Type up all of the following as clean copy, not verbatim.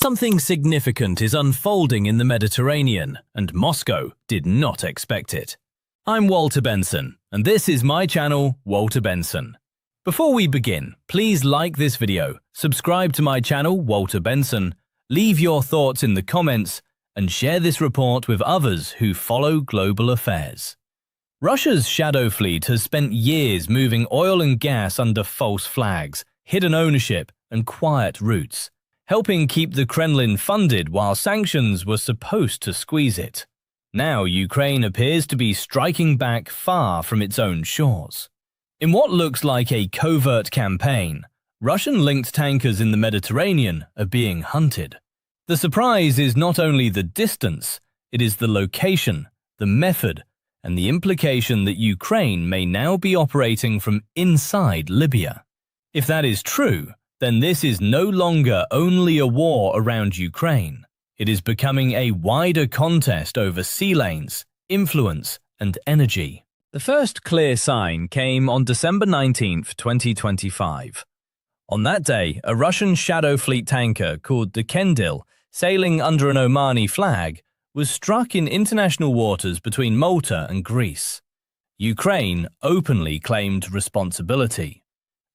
Something significant is unfolding in the Mediterranean, and Moscow did not expect it. I'm Walter Benson, and this is my channel, Walter Benson. Before we begin, please like this video, subscribe to my channel, Walter Benson, leave your thoughts in the comments, and share this report with others who follow global affairs. Russia's shadow fleet has spent years moving oil and gas under false flags, hidden ownership, and quiet routes, helping keep the Kremlin funded while sanctions were supposed to squeeze it. Now Ukraine appears to be striking back far from its own shores. In what looks like a covert campaign, Russian-linked tankers in the Mediterranean are being hunted. The surprise is not only the distance, it is the location, the method, and the implication that Ukraine may now be operating from inside Libya. If that is true, then this is no longer only a war around Ukraine. It is becoming a wider contest over sea lanes, influence, and energy. The first clear sign came on December 19, 2025. On that day, a Russian shadow fleet tanker called the Kendil, sailing under an Omani flag, was struck in international waters between Malta and Greece. Ukraine openly claimed responsibility.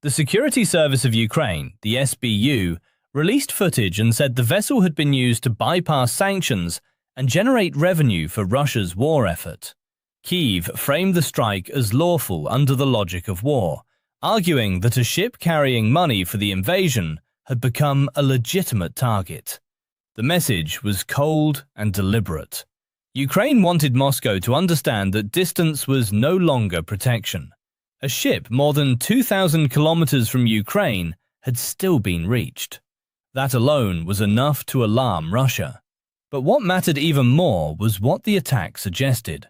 The Security Service of Ukraine, the SBU, released footage and said the vessel had been used to bypass sanctions and generate revenue for Russia's war effort. Kyiv framed the strike as lawful under the logic of war, arguing that a ship carrying money for the invasion had become a legitimate target. The message was cold and deliberate. Ukraine wanted Moscow to understand that distance was no longer protection. A ship more than 2,000 kilometers from Ukraine had still been reached. That alone was enough to alarm Russia. But what mattered even more was what the attack suggested.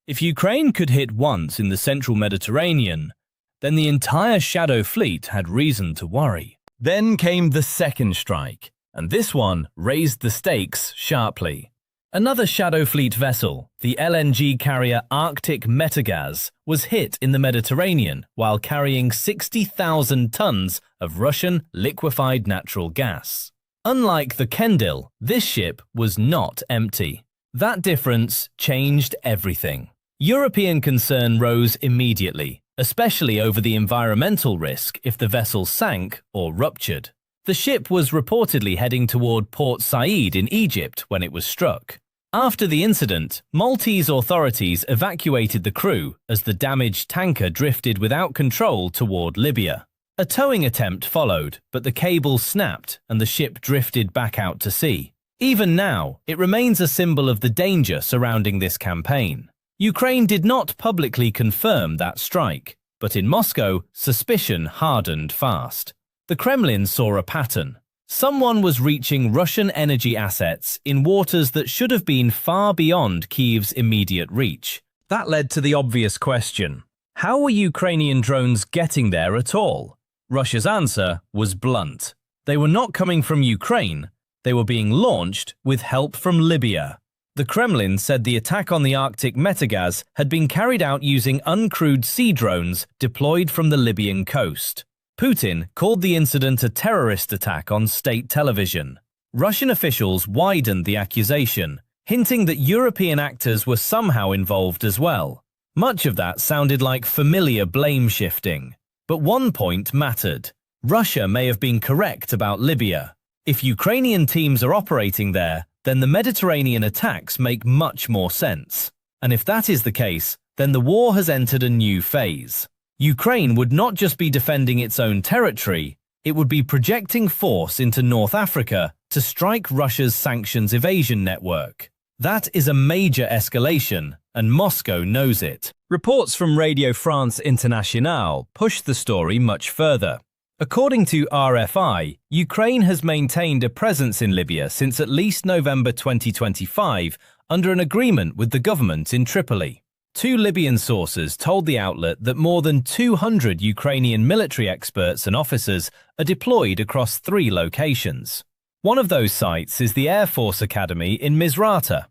If Ukraine could hit once in the central Mediterranean, then the entire shadow fleet had reason to worry. Then came the second strike, and this one raised the stakes sharply. Another shadow fleet vessel, the LNG carrier Arctic Metagaz, was hit in the Mediterranean while carrying 60,000 tons of Russian liquefied natural gas. Unlike the Kendil, this ship was not empty. That difference changed everything. European concern rose immediately, especially over the environmental risk if the vessel sank or ruptured. The ship was reportedly heading toward Port Said in Egypt when it was struck. After the incident, Maltese authorities evacuated the crew as the damaged tanker drifted without control toward Libya. A towing attempt followed, but the cable snapped and the ship drifted back out to sea. Even now, it remains a symbol of the danger surrounding this campaign. Ukraine did not publicly confirm that strike, but in Moscow, suspicion hardened fast. The Kremlin saw a pattern. Someone was reaching Russian energy assets in waters that should have been far beyond Kyiv's immediate reach. That led to the obvious question: how were Ukrainian drones getting there at all? Russia's answer was blunt. They were not coming from Ukraine, they were being launched with help from Libya. The Kremlin said the attack on the Arctic Metagaz had been carried out using uncrewed sea drones deployed from the Libyan coast. Putin called the incident a terrorist attack on state television. Russian officials widened the accusation, hinting that European actors were somehow involved as well. Much of that sounded like familiar blame shifting. But one point mattered. Russia may have been correct about Libya. If Ukrainian teams are operating there, then the Mediterranean attacks make much more sense. And if that is the case, then the war has entered a new phase. Ukraine would not just be defending its own territory, it would be projecting force into North Africa to strike Russia's sanctions evasion network. That is a major escalation, and Moscow knows it. Reports from Radio France Internationale push the story much further. According to RFI, Ukraine has maintained a presence in Libya since at least November 2025 under an agreement with the government in Tripoli. Two Libyan sources told the outlet that more than 200 Ukrainian military experts and officers are deployed across 3 locations. One of those sites is the Air Force Academy in Misrata.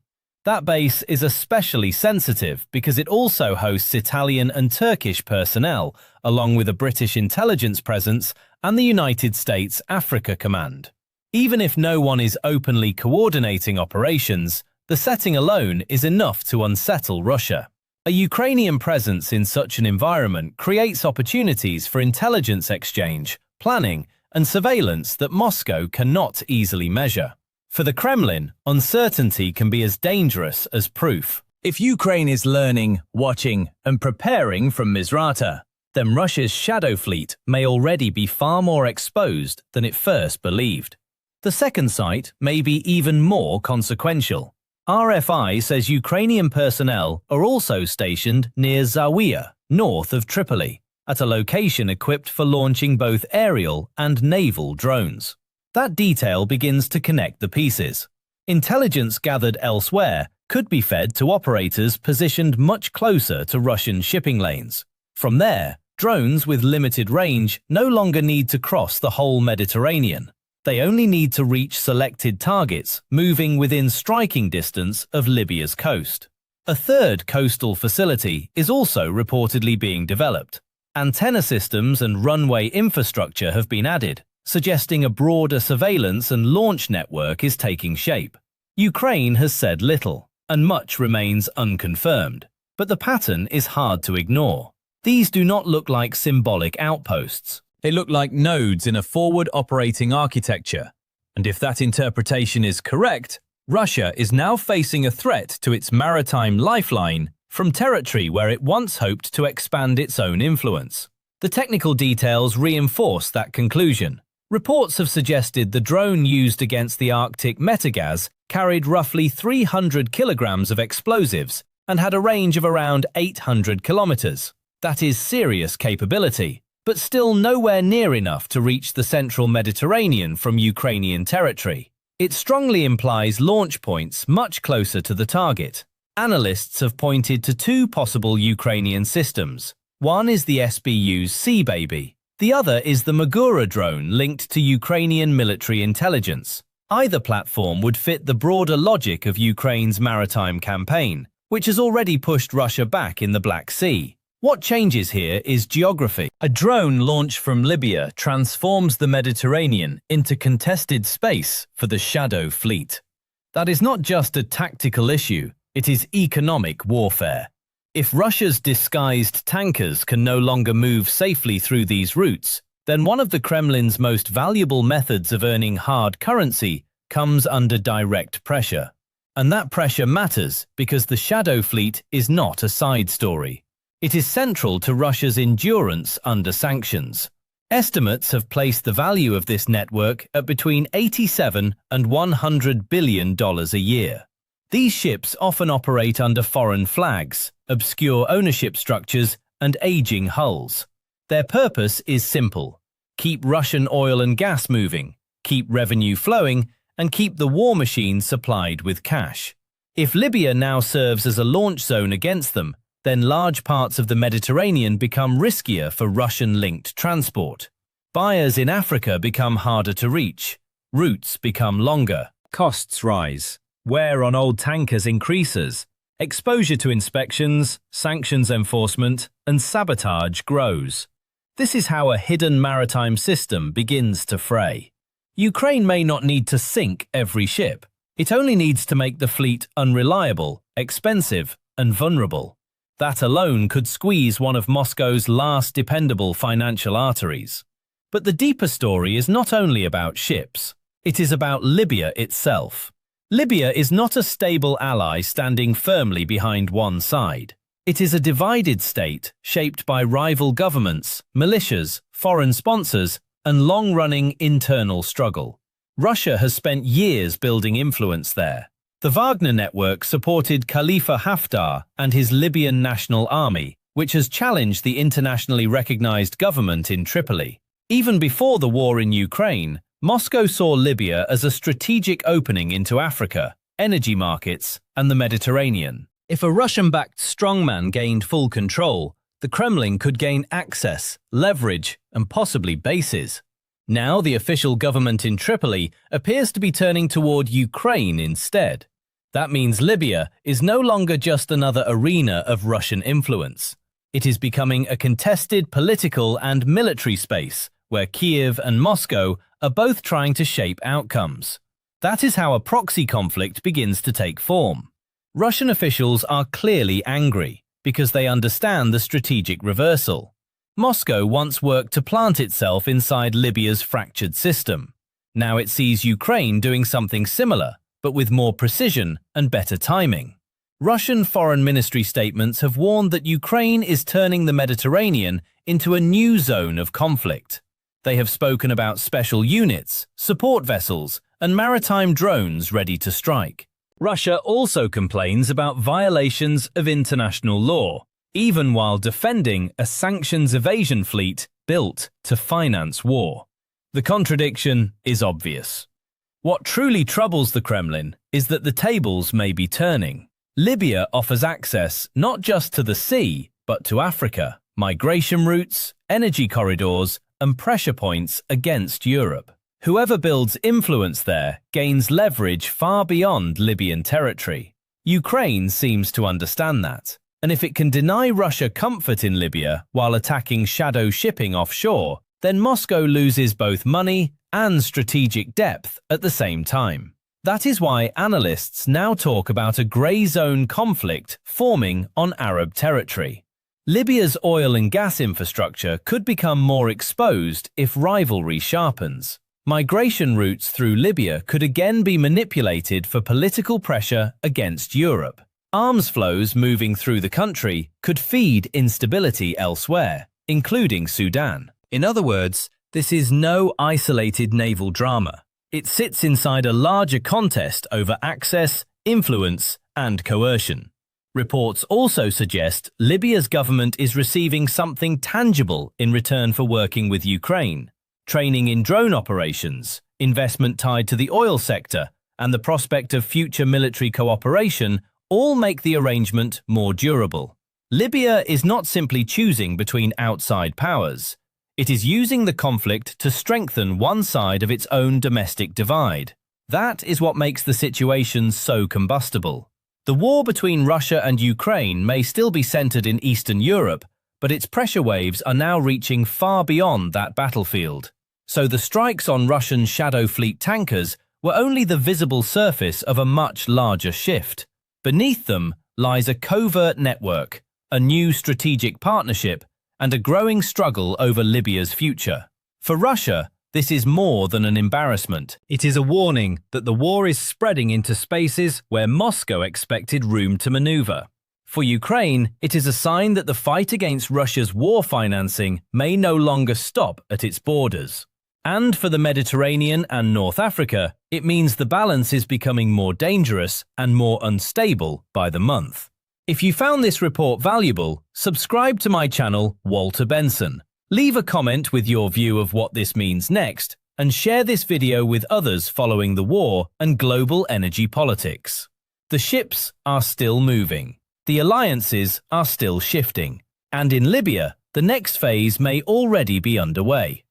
That base is especially sensitive because it also hosts Italian and Turkish personnel, along with a British intelligence presence and the United States Africa Command. Even if no one is openly coordinating operations, the setting alone is enough to unsettle Russia. A Ukrainian presence in such an environment creates opportunities for intelligence exchange, planning, and surveillance that Moscow cannot easily measure. For the Kremlin, uncertainty can be as dangerous as proof. If Ukraine is learning, watching, and preparing from Misrata, then Russia's shadow fleet may already be far more exposed than it first believed. The second site may be even more consequential. RFI says Ukrainian personnel are also stationed near Zawiya, north of Tripoli, at a location equipped for launching both aerial and naval drones. That detail begins to connect the pieces. Intelligence gathered elsewhere could be fed to operators positioned much closer to Russian shipping lanes. From there, drones with limited range no longer need to cross the whole Mediterranean. They only need to reach selected targets moving within striking distance of Libya's coast. A third coastal facility is also reportedly being developed. Antenna systems and runway infrastructure have been added, suggesting a broader surveillance and launch network is taking shape. Ukraine has said little, and much remains unconfirmed, but the pattern is hard to ignore. These do not look like symbolic outposts. They look like nodes in a forward operating architecture. And if that interpretation is correct, Russia is now facing a threat to its maritime lifeline from territory where it once hoped to expand its own influence. The technical details reinforce that conclusion. Reports have suggested the drone used against the Arctic Metagaz carried roughly 300 kilograms of explosives and had a range of around 800 kilometers. That is serious capability, but still nowhere near enough to reach the central Mediterranean from Ukrainian territory. It strongly implies launch points much closer to the target. Analysts have pointed to two possible Ukrainian systems. One is the SBU's Sea Baby. The other is the Magura drone linked to Ukrainian military intelligence. Either platform would fit the broader logic of Ukraine's maritime campaign, which has already pushed Russia back in the Black Sea. What changes here is geography. A drone launched from Libya transforms the Mediterranean into contested space for the Shadow Fleet. That is not just a tactical issue, it is economic warfare. If Russia's disguised tankers can no longer move safely through these routes, then one of the Kremlin's most valuable methods of earning hard currency comes under direct pressure. And that pressure matters because the Shadow Fleet is not a side story. It is central to Russia's endurance under sanctions. Estimates have placed the value of this network at between $87 and $100 billion a year. These ships often operate under foreign flags, obscure ownership structures, and aging hulls. Their purpose is simple: keep Russian oil and gas moving, keep revenue flowing, and keep the war machine supplied with cash. If Libya now serves as a launch zone against them, then large parts of the Mediterranean become riskier for Russian-linked transport. Buyers in Africa become harder to reach. Routes become longer. Costs rise. Wear on old tankers increases. Exposure to inspections, sanctions enforcement, and sabotage grows. This is how a hidden maritime system begins to fray. Ukraine may not need to sink every ship. It only needs to make the fleet unreliable, expensive, and vulnerable. That alone could squeeze one of Moscow's last dependable financial arteries. But the deeper story is not only about ships. It is about Libya itself. Libya is not a stable ally standing firmly behind one side. It is a divided state shaped by rival governments, militias, foreign sponsors, and long-running internal struggle. Russia has spent years building influence there. The Wagner network supported Khalifa Haftar and his Libyan National Army, which has challenged the internationally recognized government in Tripoli. Even before the war in Ukraine, Moscow saw Libya as a strategic opening into Africa, energy markets, and the Mediterranean. If a Russian-backed strongman gained full control, the Kremlin could gain access, leverage, and possibly bases. Now the official government in Tripoli appears to be turning toward Ukraine instead. That means Libya is no longer just another arena of Russian influence. It is becoming a contested political and military space where Kiev and Moscow are both trying to shape outcomes. That is how a proxy conflict begins to take form. Russian officials are clearly angry because they understand the strategic reversal. Moscow once worked to plant itself inside Libya's fractured system. Now it sees Ukraine doing something similar, but with more precision and better timing. Russian foreign ministry statements have warned that Ukraine is turning the Mediterranean into a new zone of conflict. They have spoken about special units, support vessels, and maritime drones ready to strike. Russia also complains about violations of international law, even while defending a sanctions evasion fleet built to finance war. The contradiction is obvious. What truly troubles the Kremlin is that the tables may be turning. Libya offers access not just to the sea, but to Africa, migration routes, energy corridors, and pressure points against Europe. Whoever builds influence there gains leverage far beyond Libyan territory. Ukraine seems to understand that, and if it can deny Russia comfort in Libya while attacking shadow shipping offshore, then Moscow loses both money and strategic depth at the same time. That is why analysts now talk about a grey zone conflict forming on Arab territory. Libya's oil and gas infrastructure could become more exposed if rivalry sharpens. Migration routes through Libya could again be manipulated for political pressure against Europe. Arms flows moving through the country could feed instability elsewhere, including Sudan. In other words, this is no isolated naval drama. It sits inside a larger contest over access, influence, and coercion. Reports also suggest Libya's government is receiving something tangible in return for working with Ukraine. Training in drone operations, investment tied to the oil sector, and the prospect of future military cooperation all make the arrangement more durable. Libya is not simply choosing between outside powers. It is using the conflict to strengthen one side of its own domestic divide. That is what makes the situation so combustible. The war between Russia and Ukraine may still be centered in Eastern Europe, but its pressure waves are now reaching far beyond that battlefield. So the strikes on Russian Shadow Fleet tankers were only the visible surface of a much larger shift. Beneath them lies a covert network, a new strategic partnership, and a growing struggle over Libya's future. For Russia, this is more than an embarrassment. It is a warning that the war is spreading into spaces where Moscow expected room to maneuver. For Ukraine, it is a sign that the fight against Russia's war financing may no longer stop at its borders. And for the Mediterranean and North Africa, it means the balance is becoming more dangerous and more unstable by the month. If you found this report valuable, subscribe to my channel, Walter Benson. Leave a comment with your view of what this means next, and share this video with others following the war and global energy politics. The ships are still moving. The alliances are still shifting. And in Libya, the next phase may already be underway.